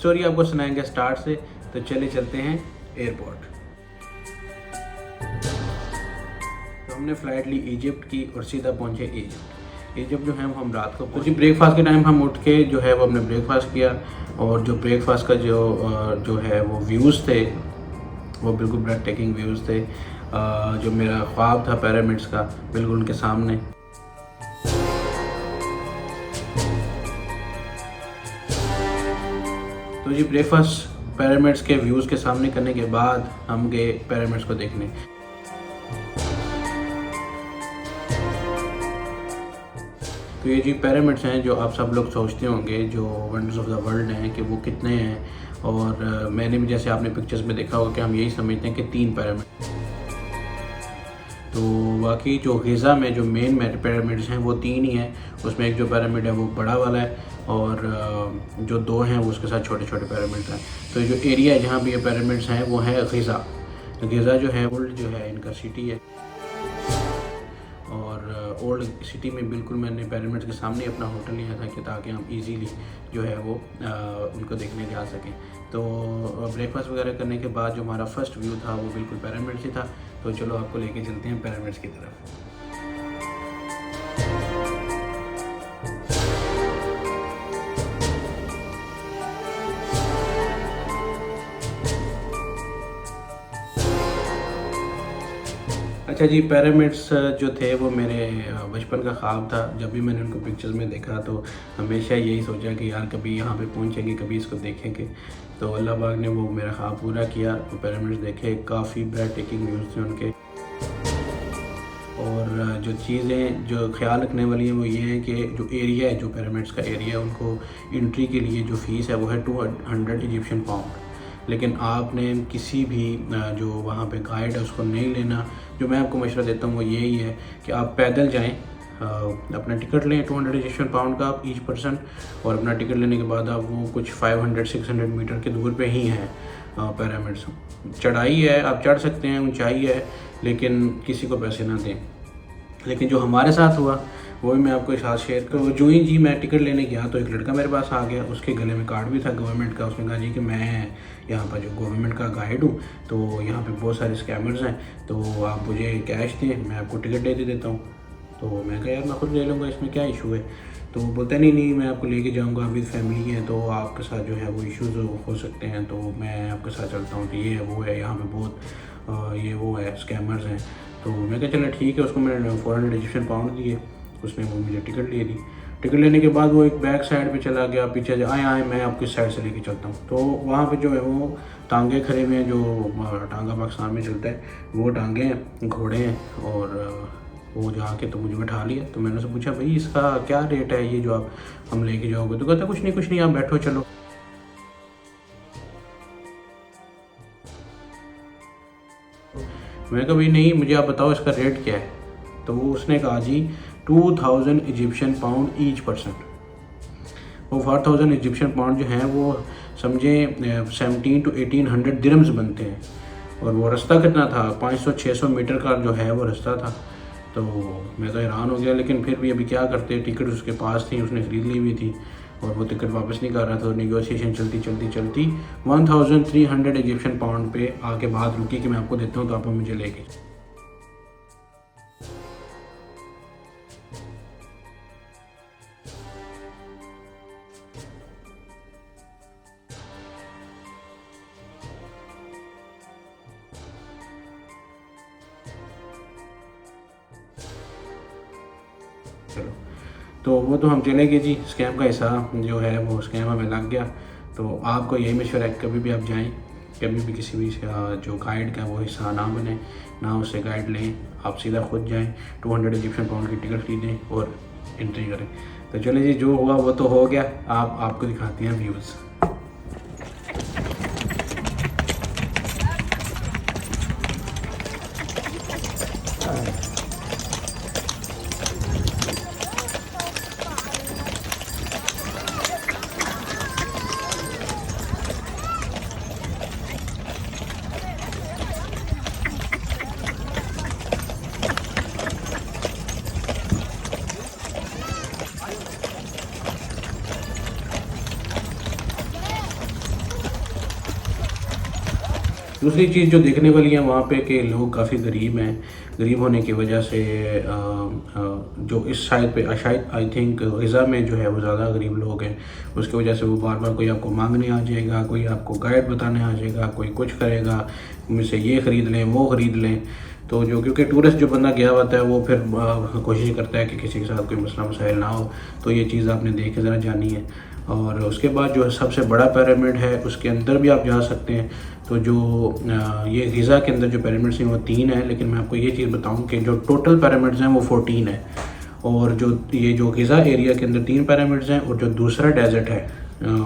Story आपको सुनाएंगे start से। तो चले चलते हैं एयरपोर्ट। तो हमने फ़्लाइट ली इजिप्ट की और सीधा पहुंचे इजिप्ट जो है वो हम रात को जी ब्रेकफास्ट के टाइम हम उठ के जो है वो हमने ब्रेकफास्ट किया। और जो ब्रेकफास्ट का जो है वो व्यूज़ थे वो बिल्कुल ब्रेथ टेकिंग व्यूज़ थे। जो मेरा ख्वाब था पिरामिड्स का बिल्कुल उनके सामने। तो जी ब्रेकफास्ट पिरामिड्स के व्यूज़ के सामने करने के बाद हम गए पिरामिड्स को देखने। तो ये जी पिरामिड्स हैं जो आप सब लोग सोचते होंगे जो वंडर्स ऑफ द वर्ल्ड हैं कि वो कितने हैं। और मैंने भी जैसे आपने पिक्चर्स में देखा होगा कि हम यही समझते हैं कि 3 पिरामिड। तो बाकी जो गिज़ा में जो मेन पिरामिड्स हैं वो 3 ही हैं। उसमें एक जो पिरामिड है वो बड़ा वाला है और जो 2 हैं वो उसके साथ छोटे छोटे पिरामिड हैं। तो जो एरिया है जहाँ भी ये पिरामिड्स हैं वो है गिज़ा। गिज़ा जो है ओल्ड जो है इनका सिटी है। और ओल्ड सिटी में बिल्कुल मैंने पिरामिड्स के सामने अपना होटल लिया था कि ताकि हम इजीली जो है वो उनको देखने जा सकें। तो ब्रेकफास्ट वगैरह करने के बाद जो हमारा फर्स्ट व्यू था वो बिल्कुल पिरामिड्स ही था। तो चलो आपको लेके चलते हैं पिरामिड्स की तरफ। अच्छा जी पिरामिड्स जो थे वो मेरे बचपन का ख्वाब था। जब भी मैंने उनको पिक्चर्स में देखा तो हमेशा यही सोचा कि यार कभी यहाँ पे पहुँचेंगे, कभी इसको देखेंगे। तो अल्लाह पाक ने वो मेरा ख्वाब पूरा किया। तो पिरामिड्स देखे, काफ़ी ब्रेथ टेकिंग व्यूज़ थे उनके। और जो चीज़ें जो ख्याल रखने वाली हैं वो ये हैं कि जो एरिया है, जो पिरामिड्स का एरिया, उनको एंट्री के लिए जो फ़ीस है वो है 200 इजिप्शियन पाउंड। लेकिन आपने किसी भी जो वहाँ पे गाइड है उसको नहीं लेना। जो मैं आपको मशवरा देता हूँ वो यही है कि आप पैदल जाएं, अपना टिकट लें 200 इजिप्शियन पाउंड का ईच पर्सन। और अपना टिकट लेने के बाद आप वो कुछ 500-600 मीटर के दूर पे ही हैं पिरामिड्स। चढ़ाई है, आप चढ़ सकते हैं, ऊंचाई है, लेकिन किसी को पैसे ना दें। लेकिन जो हमारे साथ हुआ वो भी मैं आपको साथ शेयर करूँ। जो ही जी मैं टिकट लेने गया तो एक लड़का मेरे पास आ गया। उसके गले में कार्ड भी था गवर्नमेंट का। उसने कहा जी कि मैं यहाँ पर जो गवर्नमेंट का गाइड हूँ, तो यहाँ पे बहुत सारे स्कैमर्स हैं, तो आप मुझे कैश दें, मैं आपको टिकट दे देता हूँ। तो मैं कहा यार मैं खुद ले लूँगा, इसमें क्या इशू है। तो वो बोलता नहीं मैं आपको लेके जाऊँगा, विद फैमिली है तो आपके साथ जो है वो इश्यूज़ हो सकते हैं, तो मैं आपके साथ चलता हूँ। तो ये है वो है, यहाँ पे बहुत ये वो है स्कैमर्स हैं। तो मैं कहा चलो ठीक है। उसको मैंने 400 इजिप्शियन पाउंड दिए, उसने वो मुझे टिकट ले दी। टिकट लेने के बाद वो एक बैक साइड पे चला गया, पीछे आए मैं आपकी साइड से लेके चलता हूँ। तो वहाँ पे जो है वो टांगे खड़े हुए हैं, जो टांगा पाकिस्तान में चलता है वो टांगे हैं, घोड़े हैं। और वो जाके तो मुझे बैठा लिया। तो मैंने उससे पूछा भाई इसका क्या रेट है ये जो आप हम लेके जाओगे। तो कहता कुछ नहीं आप बैठो चलो। मैं कहा भाई नहीं, मुझे आप बताओ इसका रेट क्या है। तो वो उसने कहा जी 2000 इजिप्शियन पाउंड ईच पर्सन। वो 4000 इजिप्शियन पाउंड जो हैं वो समझे 1700 to 1800 दिरम्स बनते हैं। और वो रास्ता कितना था, 500-600 मीटर का जो है वो रास्ता था। तो मैं तो हैरान हो गया। लेकिन फिर भी अभी क्या करते, टिकट उसके पास थी, उसने ख़रीद ली हुई थी और वो टिकट वापस नहीं कर रहा था। तो नेगोशिएशन चलती 1300 इजिप्शियन पाउंड पे आके बात रुकी कि मैं आपको देता हूँ तो आप मुझे लेके। चलो तो वो तो हम चले गए जी। स्कैम का हिस्सा जो है वो स्कैम हमें लग गया। तो आपको यही मशवरा है कभी भी आप जाएं, कभी भी किसी भी जो गाइड का वो हिस्सा ना बने, ना उससे गाइड लें, आप सीधा खुद जाएं, 200 इजिप्शियन पाउंड की टिकट खरीदें और एंट्री करें। तो चले जी, जो हुआ वो तो हो गया। आपको दिखाते हैं व्यूज़। दूसरी चीज़ जो देखने वाली है वहाँ पे कि लोग काफ़ी गरीब हैं। गरीब होने की वजह से जो इस साइड पे शायद आई थिंक ग़िज़ा में जो है वो ज़्यादा गरीब लोग हैं। उसकी वजह से वो बार-बार कोई आपको माँगने आ जाएगा, कोई आपको गाइड बताने आ जाएगा, कोई कुछ करेगा, मुझसे ये ख़रीद लें, वो ख़रीद लें। तो जो क्योंकि टूरिस्ट जो बंदा गया होता है वो फिर कोशिश करता है कि किसी के साथ कोई मसला मसाइल ना हो। तो ये चीज़ आपने देख के ज़रा जानी है। और उसके बाद जो सबसे बड़ा पिरामिड है उसके अंदर भी आप जा सकते हैं। तो जो ये ग़िज़ा के अंदर जो पिरामिड्स हैं वो 3 हैं, लेकिन मैं आपको ये चीज़ बताऊं कि जो टोटल पिरामिड्स हैं वो 14 है। और जो ये जो ग़िज़ा एरिया के अंदर 3 पिरामिड्स हैं और जो दूसरा डेज़र्ट है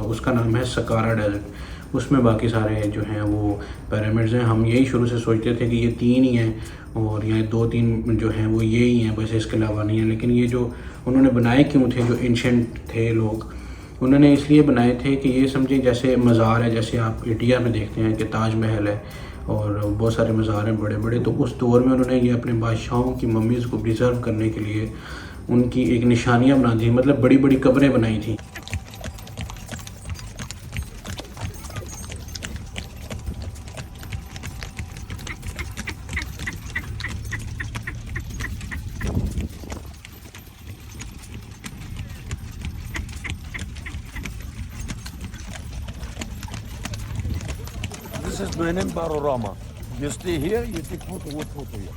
उसका नाम है सकारा डेज़र्ट, उसमें बाकी सारे जो हैं वो पिरामिड्स हैं। हम यही शुरू से सोचते थे कि ये 3 ही हैं और यहाँ 2-3 जो हैं वो ये ही हैं, बस इसके अलावा नहीं है। लेकिन ये जो उन्होंने बनाए क्यों थे, जो एंशिएंट थे लोग, उन्होंने इसलिए बनाए थे कि ये समझें जैसे मज़ार है, जैसे आप इंडिया में देखते हैं कि ताजमहल है और बहुत सारे मज़ार हैं बड़े बड़े। तो उस दौर में उन्होंने ये अपने बादशाहों की मम्मीज़ को प्रिजर्व करने के लिए उनकी एक निशानियाँ बना दी, मतलब बड़ी बड़ी कब्रें बनाई थी। This is Benin panorama. You stay here, you take photo with photo here.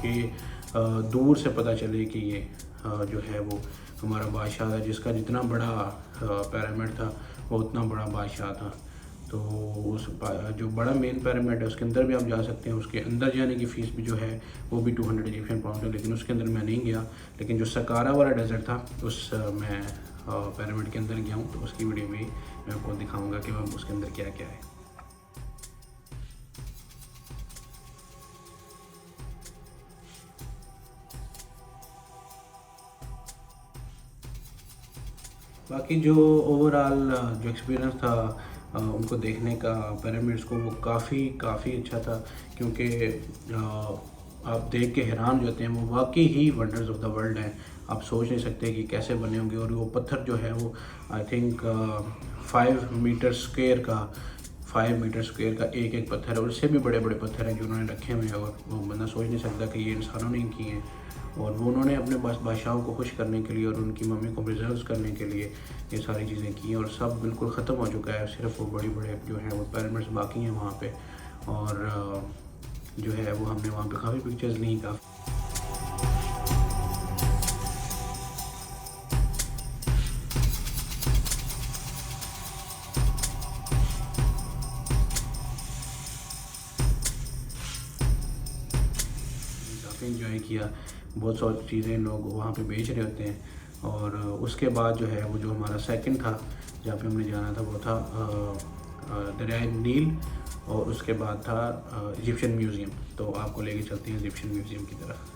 कि दूर से पता चले कि ये जो है वो हमारा बादशाह था, जिसका जितना बड़ा पिरामिड था वो उतना बड़ा बादशाह था। तो उस जो बड़ा मेन पिरामिड है उसके अंदर भी आप जा सकते हैं। उसके अंदर जाने की फ़ीस भी जो है वो भी 200 इजिप्शियन पाउंड है, लेकिन उसके अंदर मैं नहीं गया। लेकिन जो सकारा वाला डेजर्ट था उस मैं पिरामिड के अंदर गया हूँ, तो उसकी वीडियो भी मैं आपको दिखाऊँगा कि वह उसके अंदर क्या क्या है। बाकी जो ओवरऑल जो एक्सपीरियंस था उनको देखने का पिरामिड्स को, वो काफ़ी अच्छा था। क्योंकि आप देख के हैरान हो जाते हैं, वो वाकई ही वंडर्स ऑफ द वर्ल्ड हैं। आप सोच नहीं सकते कि कैसे बने होंगे। और वो पत्थर जो है वो आई थिंक 5 मीटर स्क्वायर का एक एक पत्थर है, और इससे भी बड़े बड़े पत्थर हैं जो उन्होंने रखे हुए हैं। और वो बंदा सोच नहीं सकता कि ये इंसानों ने किए हैं। और वो उन्होंने अपने बादशाहों को खुश करने के लिए और उनकी मम्मी को प्रिजर्व करने के लिए ये सारी चीज़ें की। और सब बिल्कुल ख़त्म हो चुका है, सिर्फ वो बड़ी बड़े जो हैं वो पिरामिड्स बाकी हैं वहाँ पे। और जो है वो हमने वहाँ पे काफ़ी पिक्चर्स ली। काफ़ी इंजॉय किया। बहुत सारी चीज़ें लोग वहाँ पे बेच रहे होते हैं। और उसके बाद जो है वो जो हमारा सेकंड था जहाँ पे हमने जाना था वो था दरियाए नील, और उसके बाद था इजिप्शियन म्यूज़ियम। तो आपको लेके चलते हैं इजिप्शियन म्यूज़ियम की तरफ।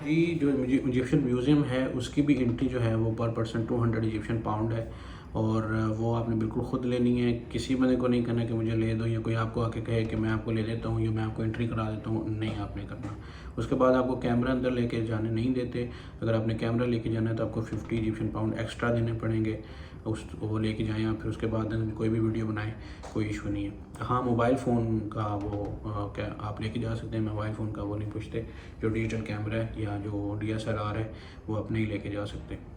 जी, जो इजिप्शियन म्यूज़ियम है उसकी भी एंट्री जो है वो पर पर्सन 200 इजिप्शियन पाउंड है। और वो आपने बिल्कुल ख़ुद लेनी है। किसी बंदे को नहीं कहना कि मुझे ले दो, या कोई आपको आके कहे कि मैं आपको ले देता हूँ या मैं आपको एंट्री करा देता हूँ, नहीं आपने करना। उसके बाद आपको कैमरा अंदर लेके जाने नहीं देते। अगर आपने कैमरा लेके जाना है तो आपको 50 इजिप्शियन पाउंड एक्स्ट्रा देने पड़ेंगे, वो लेके जाएँ आप। फिर उसके बाद कोई भी वीडियो बनाएं, कोई इशू नहीं है। हाँ, मोबाइल फ़ोन का वो क्या आप लेके जा सकते हैं, मोबाइल फ़ोन का वो नहीं पूछते। जो डिजिटल कैमरा है या जो DSLR है वो अपने ही लेके जा सकते हैं।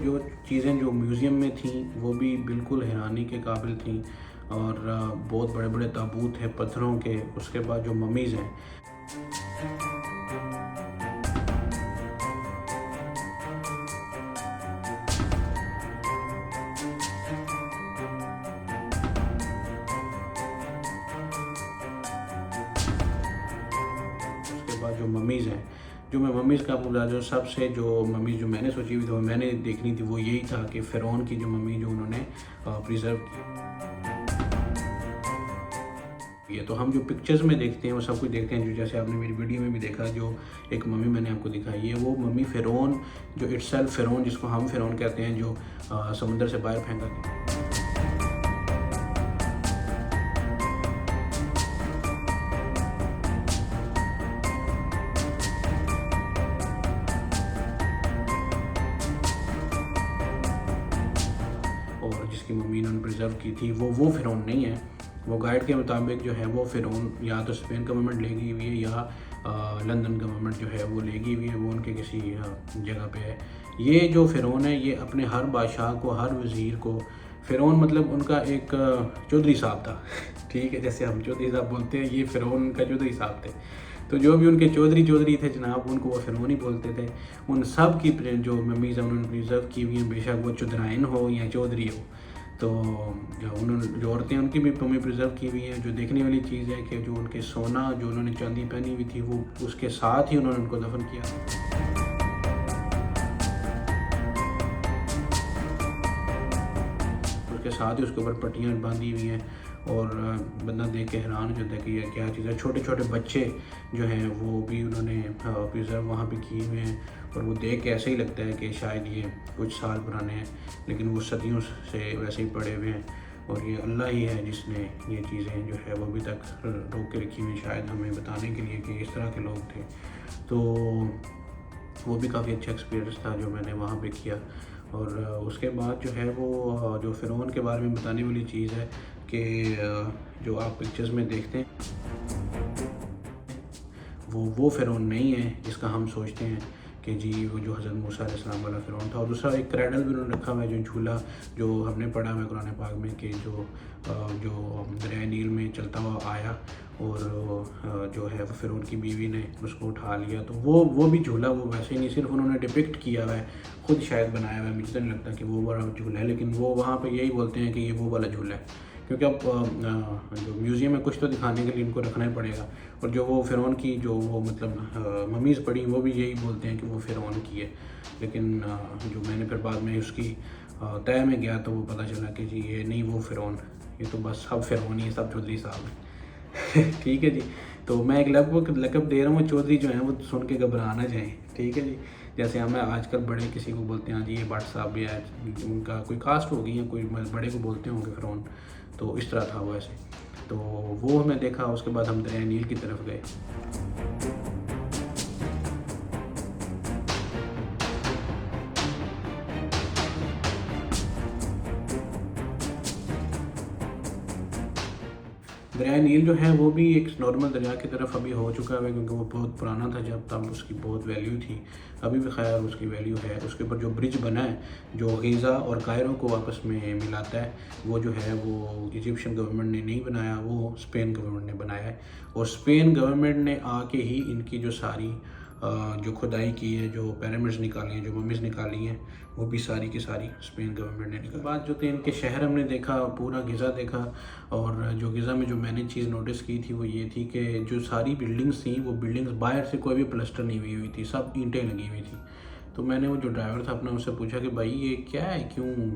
जो चीज़ें जो म्यूज़ियम में थी वो भी बिल्कुल हैरानी के काबिल थी। और बहुत बड़े बड़े ताबूत हैं पत्थरों के। उसके बाद जो ममीज़ हैं, जो मैं मम्मीज़ का आपको बता दूँ, सबसे जो मम्मी जो मैंने सोची हुई थी, वो मैंने देखनी थी, वो यही था कि फ़िरौन की जो मम्मी जो उन्होंने प्रिजर्व की है। तो हम जो पिक्चर्स में देखते हैं वो सब कुछ देखते हैं, जो जैसे आपने मेरी वीडियो में भी देखा, जो एक मम्मी मैंने आपको दिखाई है, वो मम्मी फ़िरौन जो इटसेल्फ फ़िरौन, जिसको हम फ़िरौन कहते हैं, जो समुंदर से बाहर फेंका गया। और जिसकी मम्मी इन्होंने प्रिजर्व की थी, वो फ़िरौन नहीं है। वो गाइड के मुताबिक जो है वो फ़िरौन या तो स्पेन गवर्नमेंट ले गई हुई है या लंदन गवर्नमेंट जो है वो ले गई हुई है, वो उनके किसी जगह पे है। ये जो फ़िरौन है, ये अपने हर बादशाह को, हर वज़ीर को, फ़िरौन मतलब उनका एक चौधरी साहब था ठीक है, जैसे हम चौधरी साहब बोलते हैं, ये फ़िरौन का चौधरी साहब थे। तो जो भी उनके चौधरी थे जनाब, उनको वो फ़िरौन ही बोलते थे। उन सब की जो मम्मीज़ उन्होंने प्रिजर्व की हुई हैं, बेशक वो चुदराइन हो या चौधरी हो। तो उन्होंने जो औरतें, उनकी भी मम्मी प्रिजर्व की हुई हैं। जो देखने वाली चीज़ है कि जो उनके सोना, जो उन्होंने चांदी पहनी हुई थी, वो उसके साथ ही उन्होंने उनको दफन किया। उसके साथ ही उसके ऊपर पट्टियाँ बांधी हुई हैं। और बंदा देख के हैरान हो जाता है कि यह क्या चीज़ है। छोटे छोटे बच्चे जो हैं वो भी उन्होंने प्रिजर्व वहाँ पे किए हुए हैं। और वो देख के ऐसे ही लगता है कि शायद ये कुछ साल पुराने हैं, लेकिन वो सदियों से वैसे ही पड़े हुए हैं। और ये अल्लाह ही है जिसने ये चीज़ें जो है वो अभी तक रोक के रखी हुई, शायद हमें बताने के लिए कि इस तरह के लोग थे। तो वो भी काफ़ी अच्छा एक्सपीरियंस था जो मैंने वहाँ पे किया। और उसके बाद जो है वो जो फ़िरौन के बारे में बताने वाली चीज़ है कि जो आप पिक्चर्स में देखते हैं, वो फ़िरौन नहीं है जिसका हम सोचते हैं कि जी वो जो हज़रत मूसा अलैहिस्सलाम वाला फ़िरौन था। और दूसरा एक क्रैडल भी उन्होंने रखा हुआ है, जो झूला जो हमने पढ़ा हुआ है कुरान पाक में, कि जो दरिया नील में चलता हुआ आया और जो है वो फ़िरौन की बीवी ने उसको उठा लिया। तो वो भी झूला, वो वैसे ही नहीं, सिर्फ उन्होंने डिपिक्ट किया हुआ है, खुद शायद बनाया हुआ है। मुझे तो नहीं लगता कि वो वाला झूला है, लेकिन वो वहाँ पे यही बोलते हैं कि ये वो वाला झूला है, क्योंकि अब जो म्यूज़ियम में कुछ तो दिखाने के लिए इनको रखना ही पड़ेगा। और जो वो फ़िरौन की जो वो मतलब ममीज़ पड़ी वो भी यही बोलते हैं कि वो फ़िरौन की है, लेकिन जो मैंने फिर बाद में उसकी तय में गया तो वो पता चला कि जी ये नहीं वो फ़िरौन, ये तो बस सब फ़िरौन ही है, सब चौधरी साहब हैं। ठीक है जी। तो मैं एक लकब दे रहा हूँ, चौधरी जो हैं वो सुन के घबरा ना जाएँ। ठीक है जी। जैसे हमें आजकल बड़े किसी को बोलते हैं जी ये भट्ट साहब या उनका कोई कास्ट होगी या कोई बड़े को बोलते होंगे फ़िरौन, तो इस तरह था वो ऐसे। तो वो हमें देखा, उसके बाद हम दरिया नील की तरफ गए। दरिया नील जो है वो भी एक नॉर्मल दरिया की तरफ अभी हो चुका है, क्योंकि वो बहुत पुराना था जब, तब उसकी बहुत वैल्यू थी। अभी भी खैर उसकी वैल्यू है। उसके ऊपर जो ब्रिज बना है जो गीज़ा और कायरो को आपस में मिलाता है, वो जो है वो इजिप्शियन गवर्नमेंट ने नहीं बनाया, वो स्पेन गवर्नमेंट ने बनाया है। और स्पेन गवर्नमेंट ने आके ही इनकी जो सारी जो खुदाई की है, जो पिरामिड्स निकाली हैं, जो ममीज़ निकाली हैं, वो भी सारी की सारी स्पेन गवर्नमेंट ने निकाली। बाद जो थे इनके शहर हमने देखा, पूरा गिज़ा देखा। और जो गिज़ा में जो मैंने चीज़ नोटिस की थी वो ये थी कि जो सारी बिल्डिंग्स थी वो बिल्डिंग्स बाहर से कोई भी प्लास्टर नहीं हुई थी, सब ईंटें लगी हुई थी। तो मैंने वो जो ड्राइवर था अपना उससे पूछा कि भाई ये क्या है, क्यों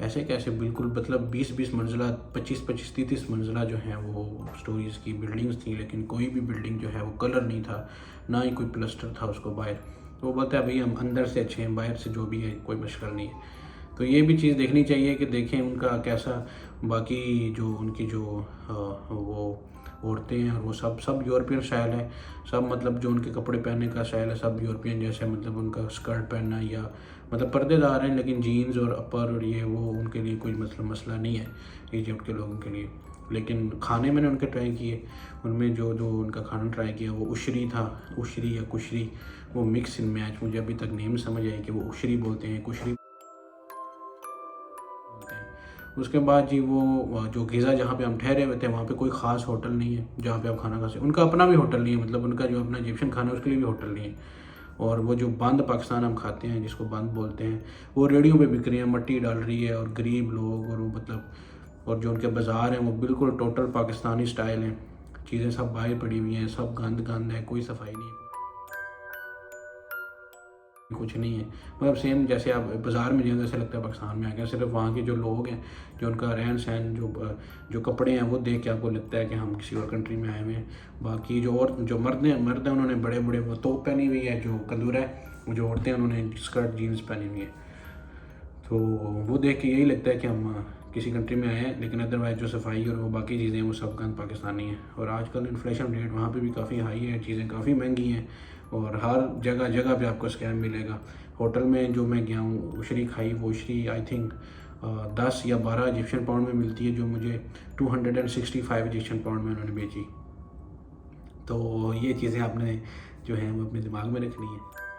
ऐसे कैसे, बिल्कुल मतलब 20-20 मंजिला, 25-25, 30-30 मंजिला जो है वो स्टोरीज़ की बिल्डिंग्स थी, लेकिन कोई भी बिल्डिंग जो है वो कलर नहीं था, ना ही कोई प्लास्टर था उसको बाहर। तो वो बोलता है भाई हम अंदर से अच्छे हैं, बाहर से जो भी है कोई मुश्किल नहीं है। तो ये भी चीज़ देखनी चाहिए कि देखें उनका कैसा, बाकी जो उनकी जो वो औरतें हैं और वो सब यूरोपियन स्टाइल है, सब मतलब जो उनके कपड़े पहनने का स्टाइल है सब यूरोपियन जैसे, मतलब उनका स्कर्ट पहनना या मतलब पर्देदार हैं, लेकिन जीन्स और अपर और ये वो उनके लिए कोई मतलब मसला नहीं है इजिप्ट के लोगों के लिए। लेकिन खाने मैंने उनके ट्राई किए, उनमें जो जो उनका खाना ट्राई किया वो उशरी था, उशरी या कुशरी, वो मिक्स इन मैच, मुझे अभी तक नेम समझ आई कि वो उशरी बोलते हैं, कुशरी। उसके बाद जी वो जो गिज़ा जहाँ पे हम ठहरे हुए थे वहाँ पे कोई ख़ास होटल नहीं है जहाँ पे आप खाना खा सकते, उनका अपना भी होटल नहीं है, मतलब उनका जो अपना इजिप्शियन खाना है उसके लिए भी होटल नहीं है। और वो जो बंद पाकिस्तान हम खाते हैं, जिसको बंद बोलते हैं, वो रेडियो पे बिक रही है, मट्टी डाल रही है और गरीब लोग, और वो मतलब, और जो उनके बाज़ार हैं वो बिल्कुल टोटल पाकिस्तानी स्टाइल हैं, चीज़ें सब बाहर पड़ी हुई हैं, सब गंद गंद है, कोई सफाई नहीं है, कुछ नहीं है। मतलब सेम जैसे आप बाज़ार में जाएं ऐसा लगता है पाकिस्तान में आ गया। सिर्फ वहाँ के जो लोग हैं, जो उनका रहन सहन, जो कपड़े हैं वो देख के आपको लगता है कि हम किसी और कंट्री में आए हुए हैं। बाकी जो मर्द हैं उन्होंने बड़े बड़े वो तोप पहनी हुई है, जो कंदूरा है, जो औरतें उन्होंने स्कर्ट जीन्स पहनी हुई है। तो वो देख के यही लगता है कि हम किसी कंट्री में आए हैं, लेकिन अदरवाइज जो सफाई और वो बाकी चीज़ें वो सब गंद पाकिस्तानी है। और आजकल इन्फ्लेशन रेट वहाँ पे भी काफ़ी हाई है, चीज़ें काफ़ी महंगी हैं और हर जगह जगह पे आपको स्कैम मिलेगा। होटल में जो मैं गया हूँ उशरी खाई, वो उशरी आई थिंक 10 या 12 इजिप्शियन पाउंड में मिलती है, जो मुझे 265 इजिप्शियन पाउंड में उन्होंने बेची। तो ये चीज़ें आपने जो है वो अपने दिमाग में रखनी है।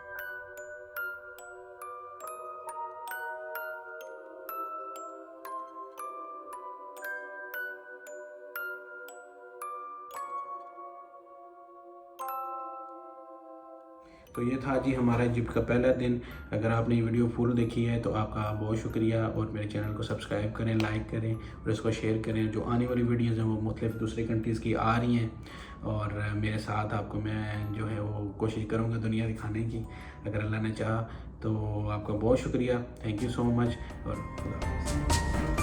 तो ये था जी हमारा इजिप्ट का पहला दिन। अगर आपने ये वीडियो फुल देखी है तो आपका बहुत शुक्रिया, और मेरे चैनल को सब्सक्राइब करें, लाइक करें और इसको शेयर करें। जो आने वाली वीडियोज़ हैं वो मुख्तलिफ दूसरे कंट्रीज़ की आ रही हैं, और मेरे साथ आपको मैं जो है वो कोशिश करूँगा दुनिया दिखाने की, अगर अल्लाह ने चाहा। तो आपका बहुत शुक्रिया, थैंक यू सो मच, और खुदा हाफ़िज़।